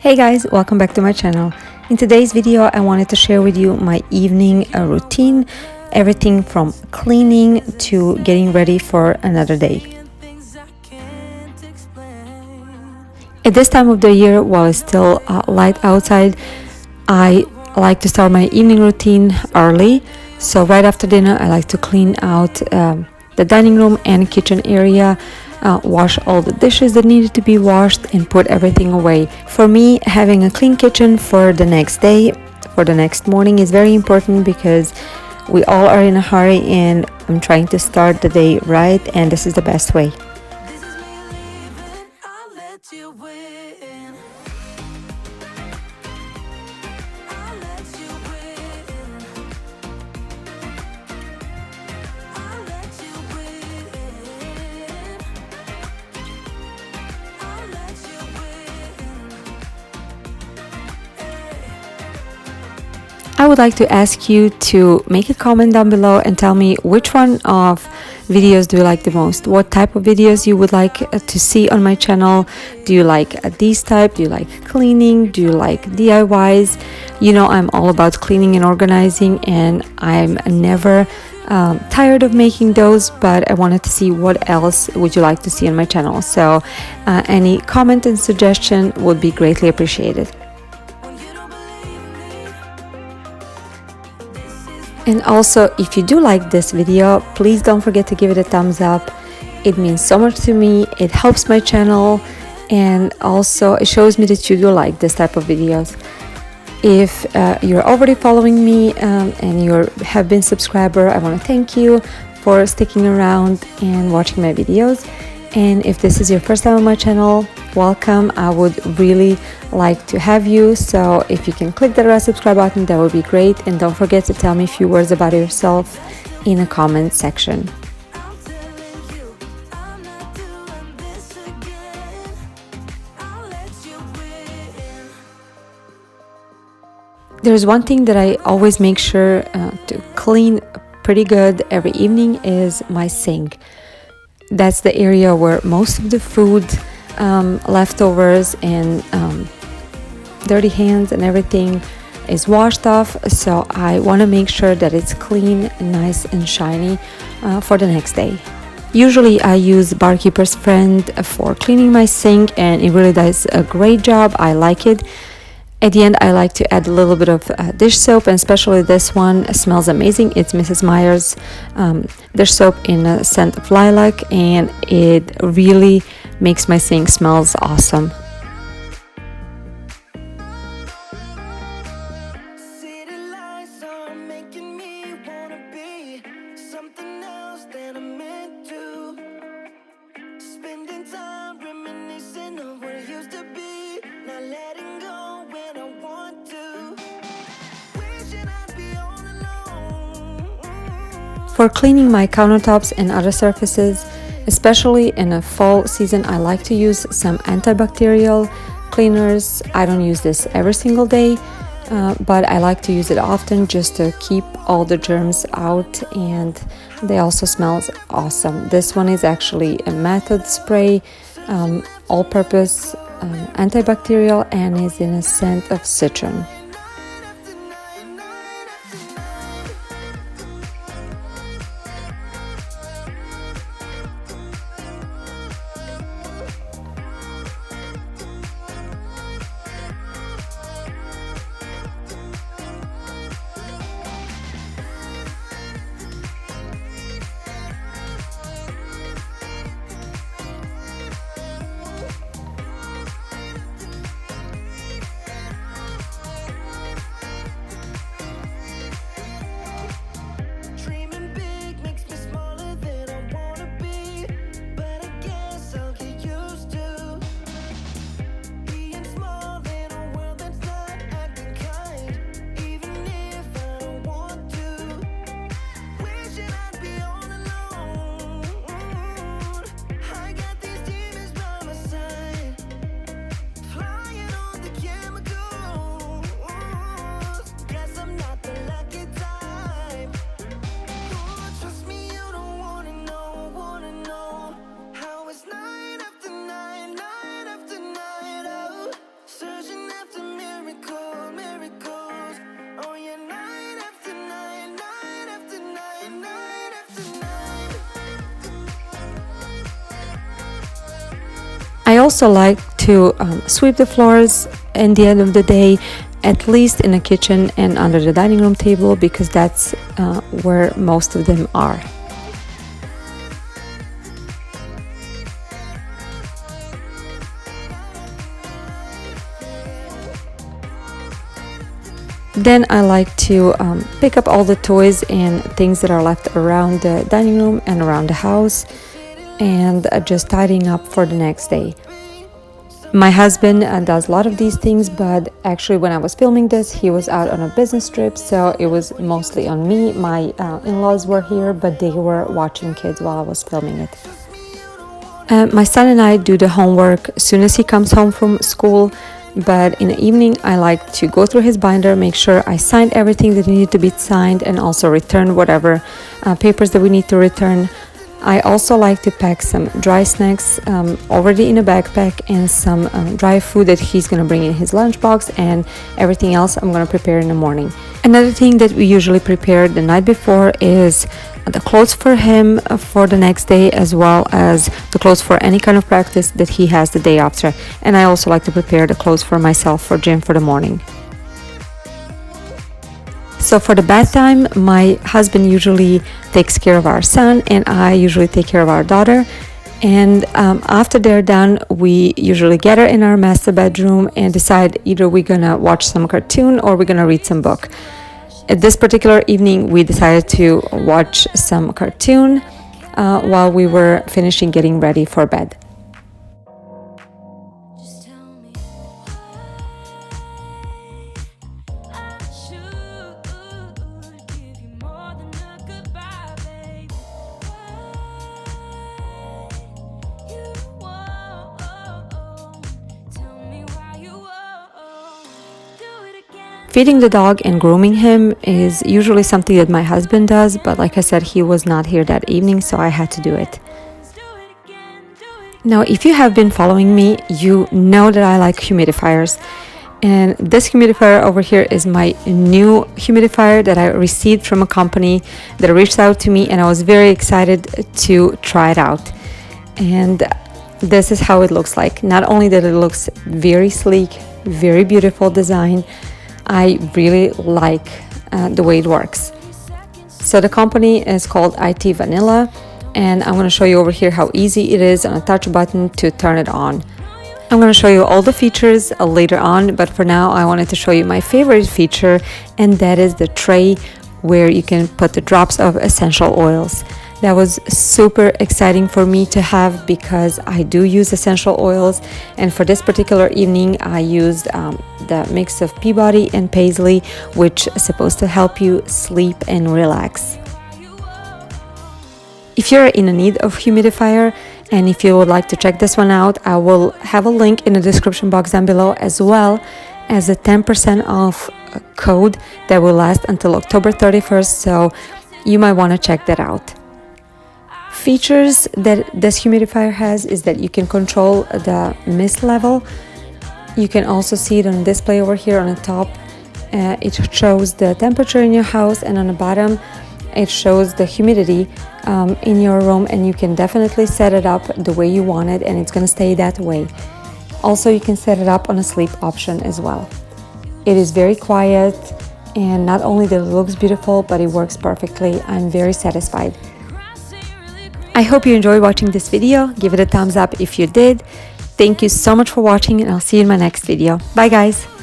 Hey guys, welcome back to my channel. In today's video, I wanted to share with you my evening routine, everything from cleaning to getting ready for another day. At this time of the year, while it's still light outside, I like to start my evening routine early. So right after dinner, I like to clean out the dining room and kitchen area, wash all the dishes that needed to be washed, and put everything away. For me, having a clean kitchen for the next day, for the next morning is very important because we all are in a hurry and I'm trying to start the day right, and this is the best way. I would like to ask you to make a comment down below and tell me which one of videos do you like the most. What type of videos you would like to see on my channel. Do you like these type? Do you like cleaning? Do you like DIYs? You know, I'm all about cleaning and organizing, and I'm never tired of making those, but I wanted to see what else would you like to see on my channel. So any comment and suggestion would be greatly appreciated. And also, if you do like this video, please don't forget to give it a thumbs up. It means so much to me. It helps my channel, and also it shows me that you do like this type of videos. If you're already following me and you have been subscriber, I want to thank you for sticking around and watching my videos. And if this is your first time on my channel, welcome. I would really like to have you, so if you can click that red subscribe button, that would be great. And don't forget to tell me a few words about yourself in a comment section. There's one thing that I always make sure to clean pretty good every evening is my sink. That's the area where most of the food, leftovers and dirty hands and everything is washed off. So I want to make sure that it's clean, nice and shiny for the next day. Usually I use Barkeeper's Friend for cleaning my sink, and it really does a great job. I like it. At the end, I like to add a little bit of dish soap, and especially this one smells amazing. It's Mrs. Meyer's dish soap in a scent of lilac, and it really makes my sink smells awesome. For cleaning my countertops and other surfaces, especially in a fall season, I like to use some antibacterial cleaners. I don't use this every single day, but I like to use it often just to keep all the germs out, and they also smell awesome. This one is actually a method spray, all-purpose antibacterial, and is in a scent of citron. also like to sweep the floors at the end of the day, at least in the kitchen and under the dining room table, because that's where most of them are. Then I like to pick up all the toys and things that are left around the dining room and around the house, and just tidying up for the next day. My husband does a lot of these things, but actually when I was filming this, he was out on a business trip, so it was mostly on me. My in-laws were here, but they were watching kids while I was filming it. My son and I do the homework as soon as he comes home from school, but in the evening I like to go through his binder, make sure I signed everything that needed to be signed, and also return whatever papers that we need to return. I also like to pack some dry snacks already in a backpack, and some dry food that he's going to bring in his lunchbox, and everything else I'm going to prepare in the morning. Another thing that we usually prepare the night before is the clothes for him for the next day, as well as the clothes for any kind of practice that he has the day after. And I also like to prepare the clothes for myself for gym for the morning. So for the bath time, my husband usually takes care of our son, and I usually take care of our daughter. And after they're done, we usually gather in our master bedroom and decide either we're gonna watch some cartoon or we're gonna read some book. At this particular evening, we decided to watch some cartoon while we were finishing getting ready for bed. Feeding the dog and grooming him is usually something that my husband does, but like I said, he was not here that evening, so I had to do it. Now, if you have been following me, you know that I like humidifiers. And this humidifier over here is my new humidifier that I received from a company that reached out to me, and I was very excited to try it out. And this is how it looks like. Not only that it looks very sleek, very beautiful design, I really like the way it works. So the company is called IT Vanilla, and I'm going to show you over here how easy it is on a touch button to turn it on. I'm going to show you all the features later on, but for now I wanted to show you my favorite feature, and that is the tray where you can put the drops of essential oils. That was super exciting for me to have because I do use essential oils, and for this particular evening I used the mix of Peabody and Paisley, which is supposed to help you sleep and relax. If you're in need of humidifier and if you would like to check this one out, I will have a link in the description box down below, as well as a 10% off code that will last until October 31st, so you might want to check that out. Features that this humidifier has is that you can control the mist level. You can also see it on display over here on the top. It shows the temperature in your house, and on the bottom it shows the humidity in your room, and you can definitely set it up the way you want it, and it's going to stay that way. Also, you can set it up on a sleep option as well. It is very quiet, and not only that it looks beautiful, but it works perfectly. I'm very satisfied. I hope you enjoyed watching this video. Give it a thumbs up if you did. Thank you so much for watching, and I'll see you in my next video. Bye guys!